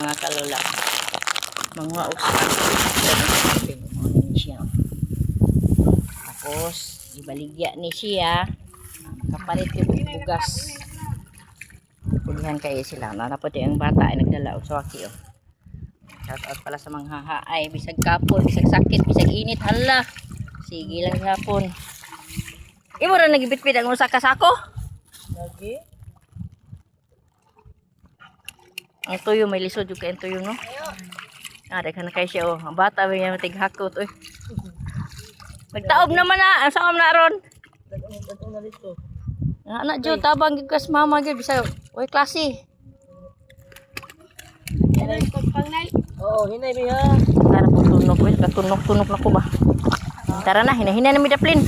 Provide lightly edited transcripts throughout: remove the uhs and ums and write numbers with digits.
Mga kalola, mga usapan siya. Tapos ibaligya ni siya kapalit yung bugas. Pulihan kayo sila. Natapos yung bata ay nagdala og swaki. Shout out pala sa mga haay, bisag kapon, bisag sakit, bisag init, hala. Sige lang hapon. Imo ra nagibitbit ang usa ka sako? Lagi. Ang tuyo may lisod yung kain tuyo, no? Daghan na kayo siya, oh. Ang bata may tighakot, oy. Nagtaob naman na. Ang saan na ron? Daghan na dito. Anak Jo, tabang gid kas mama gid bisa. Oy, klase. Hinay pagpangnay. Oo, hinay biha. Tara po tunog, oy, katunog-tunog na ko ba. Tara na, hina-hina na mi daplin.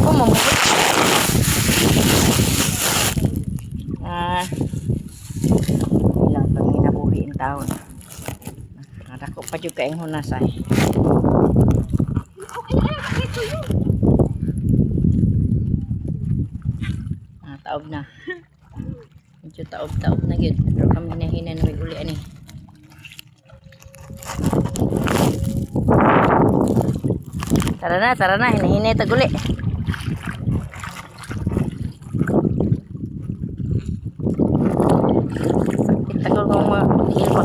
Oh, mamo. Ilang pang inabuhi ang taon. Nadako pa jud kaing hunasay. Taob na. Medyo taob-taob na gyud. Pero kami hina na may uli ani. Tara na, hina-hina tag uli. Sakit tagol ng mga ilpa.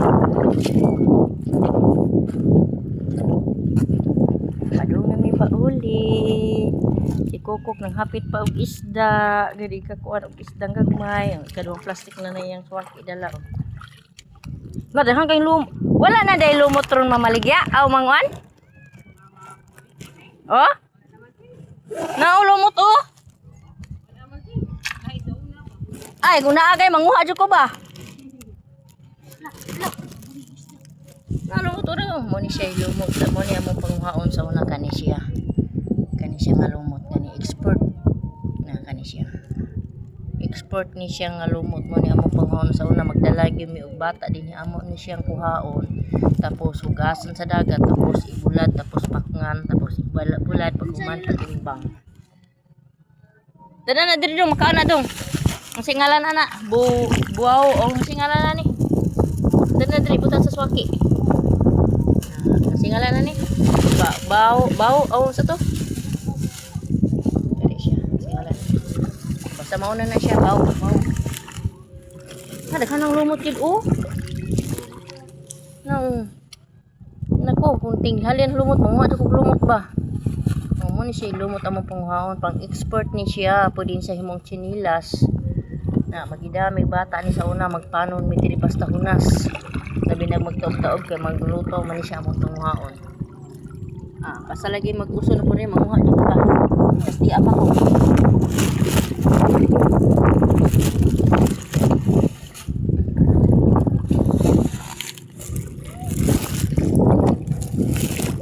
Padung na may pauli. Si Kokok nang hapit pa og isda, gadi ka kuan og isdang gagmay, kadong plastic na nayang swaki dala. Madahang kay wala na day lumot ron mamaligya aw manguan? Oh? Naulumot oh. Ay, kung naagay manguha jud ko ba? Nalumot ora mo ni siya lumot, mo ni among panguhaon sa una kani siya. Kani siya ngalumot kani expert na kani siya. Expert ni siya ngalumot mo ni among panguhaon sa una magdala gyud mi og bata dinhi amo ni siyang kuhaon. Tapos hugasan sa dagat, tapos ibulad, tapos pakngan, tapos ibulad paghuman pagtimbang. Dada na diri dong makaana dong. Ang singalan ana, buaw o ang singalan na ni. Dada na diri butan sa swaki. Ang singalan na ni. Bau oh sa to. Dali siya, singalan. Basta mauna na siya, bau. Daghan nang lumot gid oh. Nako, kung tinghalian lumot, mga kog lumot ba? Mo ni siya lumot among panguhaon, pang expert ni siya, pwedeng sa himong chinilas. Na magidami bata ni sa una magpanon mi diri basta hunas. Labi na magtaog-taog kay magluluto man ni siya among panguhaon. Basta lagi mag-uso na po rin manguha dito ba? Kasi apa ko.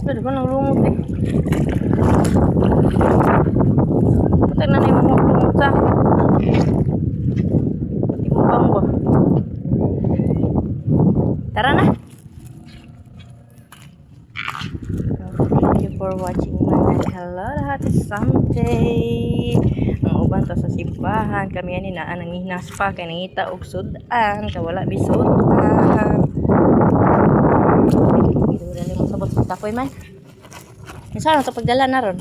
Pero kung nang lumot eh. Patay na yung mga lumot sa. Pati mo bang ba? Tara na. Thank you for watching my hello lahat someday. Ang uban to sa simbahan. Kami yan inaan ang hinas pa. Kaya nangita og sudan. Kawala bisudan. Dali mo sabot sa tapoy man. Isa lang sa pagdala na ron.